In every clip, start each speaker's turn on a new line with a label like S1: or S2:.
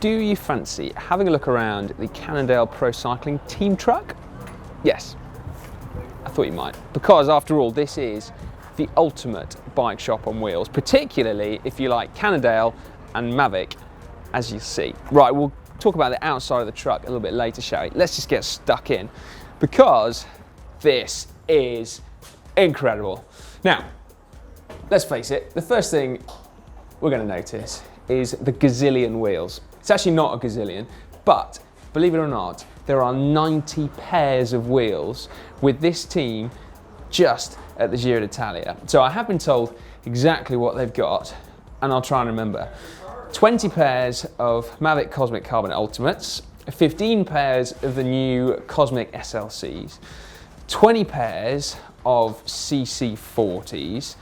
S1: do you fancy having a look around the Cannondale Pro Cycling team truck? Yes, I thought you might, because after all, this is the ultimate bike shop on wheels, particularly if you like Cannondale and Mavic, as you see. Right, we'll talk about the outside of the truck a little bit later, shall we? Let's just get stuck in, because this is incredible. Now, let's face it, the first thing we're going to notice is the gazillion wheels. It's actually not a gazillion, but believe it or not, there are 90 pairs of wheels with this team just at the Giro d'Italia. So I have been told exactly what they've got, and I'll try and remember. 20 pairs of Mavic Cosmic Carbon Ultimates, 15 pairs of the new Cosmic SLCs, 20 pairs of CC40s,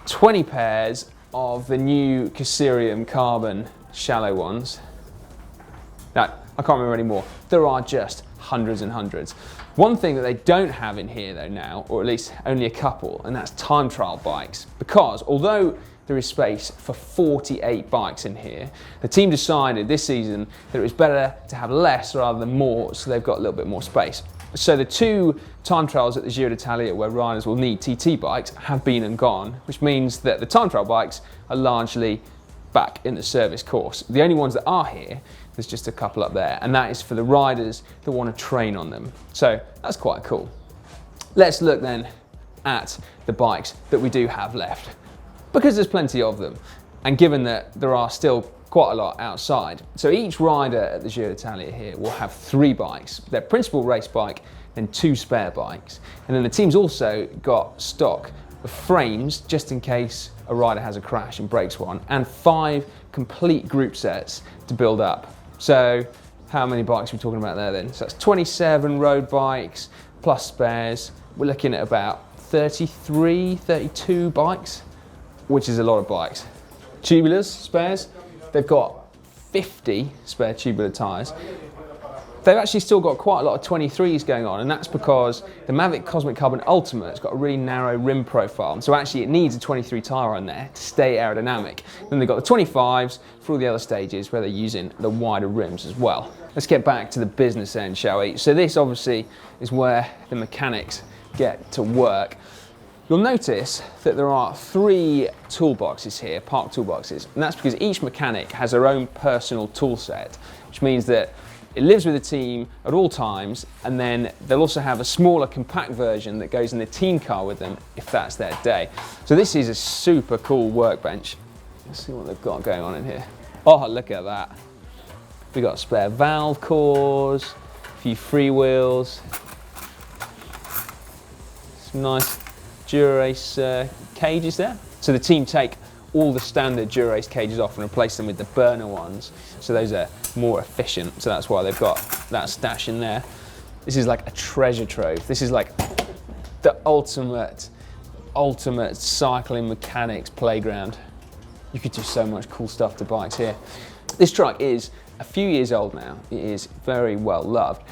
S1: 20 pairs of the new Cassettes Carbon shallow ones. No, I can't remember anymore. There are just hundreds and hundreds. One thing that they don't have in here though now, or at least only a couple, and that's time trial bikes. Because although there is space for 48 bikes in here, the team decided this season that it was better to have less rather than more, so they've got a little bit more space. So the two time trials at the Giro d'Italia where riders will need TT bikes have been and gone, which means that the time trial bikes are largely back in the service course. The only ones that are here, there's just a couple up there, and that is for the riders that want to train on them. So that's quite cool. Let's look then at the bikes that we do have left, because there's plenty of them, and given that there are still quite a lot outside. So each rider at the Giro d'Italia here will have 3 bikes, their principal race bike and 2 spare bikes. And then the team's also got stock of frames just in case a rider has a crash and breaks one, and 5 complete group sets to build up. So how many bikes are we talking about there then? So that's 27 road bikes plus spares. We're looking at about 33, 32 bikes, which is a lot of bikes. Tubulars, spares, they've got 50 spare tubular tyres. They've actually still got quite a lot of 23s going on, and that's because the Mavic Cosmic Carbon Ultimate's got a really narrow rim profile, so actually it needs a 23 tyre on there to stay aerodynamic. Then they've got the 25s for all the other stages where they're using the wider rims as well. Let's get back to the business end, shall we? So this obviously is where the mechanics get to work. You'll notice that there are 3 toolboxes here, park toolboxes, and that's because each mechanic has their own personal tool set, which means that it lives with the team at all times, and then they'll also have a smaller compact version that goes in the team car with them if that's their day. So this is a super cool workbench. Let's see what they've got going on in here. Oh, look at that. We've got spare valve cores, a few freewheels, some nice Dura-Race cages there. So the team take all the standard Dura-Race cages off and replace them with the burner ones. So those are more efficient. So that's why they've got that stash in there. This is like a treasure trove. This is like the ultimate cycling mechanics playground. You could do so much cool stuff to bikes here. This truck is a few years old now. It is very well loved.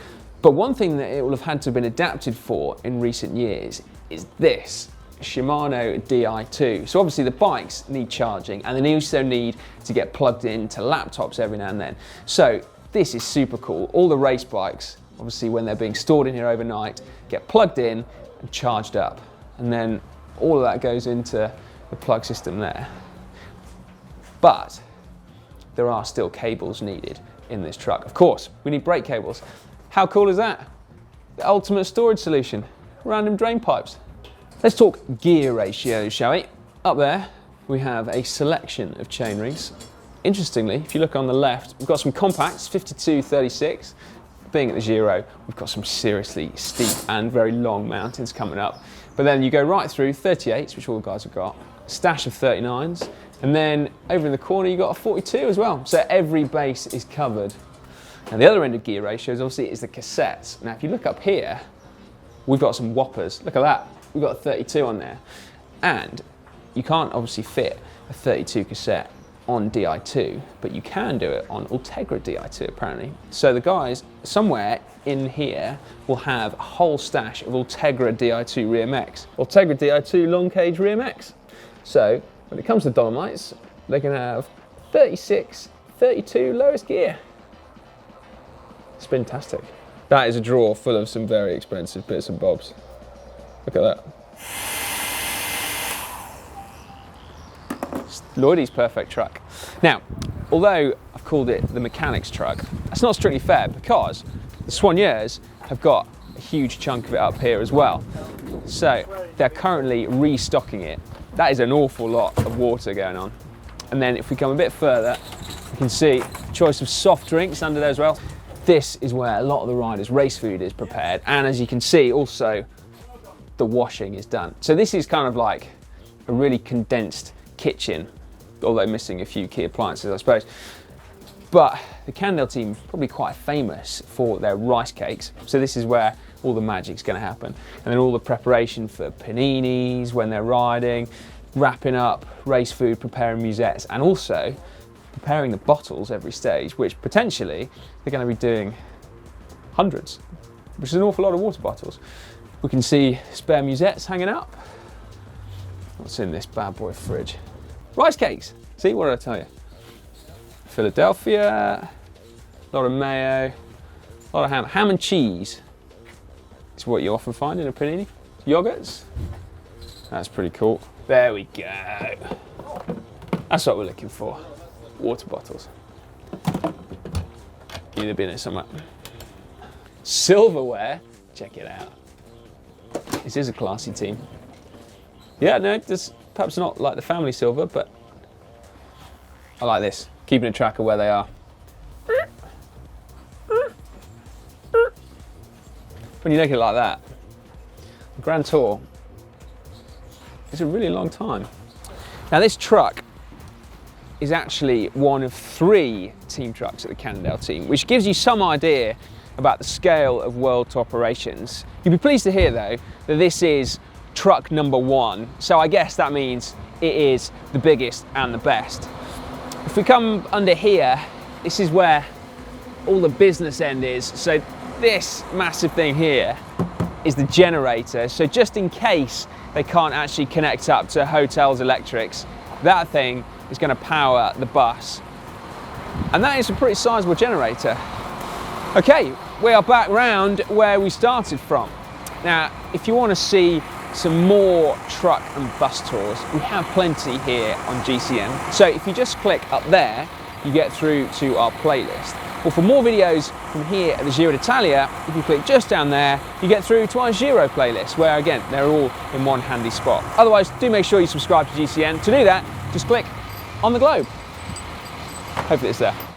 S1: But one thing that it will have had to have been adapted for in recent years is this Shimano Di2. So obviously the bikes need charging, and they also need to get plugged into laptops every now and then. So this is super cool. All the race bikes, obviously when they're being stored in here overnight, get plugged in and charged up. And then all of that goes into the plug system there. But there are still cables needed in this truck. Of course, we need brake cables. How cool is that? The ultimate storage solution, random drain pipes. Let's talk gear ratios, shall we? Up there, we have a selection of chainrings. Interestingly, if you look on the left, we've got some compacts, 52-36. Being at the Giro, we've got some seriously steep and very long mountains coming up. But then you go right through 38s, which all the guys have got, stash of 39s, and then over in the corner you've got a 42 as well. So every base is covered. And the other end of gear ratios, obviously, is the cassettes. Now, if you look up here, we've got some whoppers. Look at that. We've got a 32 on there. And you can't obviously fit a 32 cassette on Di2, but you can do it on Ultegra Di2 apparently. So the guys somewhere in here will have a whole stash of Ultegra Di2 Rear Mechs. Ultegra Di2 long cage Rear Mechs. So when it comes to Dolomites, they can have 36, 32 lowest gear. It's fantastic. That is a drawer full of some very expensive bits and bobs. Look at that. It's Lloydie's perfect truck. Now, although I've called it the mechanic's truck, that's not strictly fair because the soigneurs have got a huge chunk of it up here as well. So they're currently restocking it. That is an awful lot of water going on. And then if we come a bit further, you can see choice of soft drinks under there as well. This is where a lot of the riders' race food is prepared. And as you can see, also the washing is done. So this is kind of like a really condensed kitchen, although missing a few key appliances, I suppose. But the Cannondale team is probably quite famous for their rice cakes. So this is where all the magic's going to happen. And then all the preparation for paninis when they're riding, wrapping up race food, preparing musettes, and also preparing the bottles every stage, which potentially they're going to be doing hundreds, which is an awful lot of water bottles. We can see spare musettes hanging up. What's in this bad boy fridge? Rice cakes. See, what did I tell you? Philadelphia, a lot of mayo, a lot of ham. Ham and cheese is what you often find in a panini. Yogurts. That's pretty cool. There we go. That's what we're looking for. Water bottles. Need to be in it somewhere. Silverware. Check it out. This is a classy team. Yeah, no, this perhaps not like the family silver, but I like this. Keeping a track of where they are. When you look at it like that, the Grand Tour is a really long time. Now this truck is actually one of 3 team trucks at the Cannondale team, which gives you some idea about the scale of world tour operations. You'll be pleased to hear though that this is truck number 1, so I guess that means it is the biggest and the best. If we come under here, this is where all the business end is. So this massive thing here is the generator. So just in case they can't actually connect up to hotels' electrics, that thing is going to power the bus. And that is a pretty sizable generator. Okay, we are back round where we started from. Now, if you want to see some more truck and bus tours, we have plenty here on GCN. So if you just click up there, you get through to our playlist. Well, for more videos from here at the Giro d'Italia, if you click just down there, you get through to our Giro playlist, where again, they're all in one handy spot. Otherwise, do make sure you subscribe to GCN. To do that, just click on the globe. Hopefully it's there.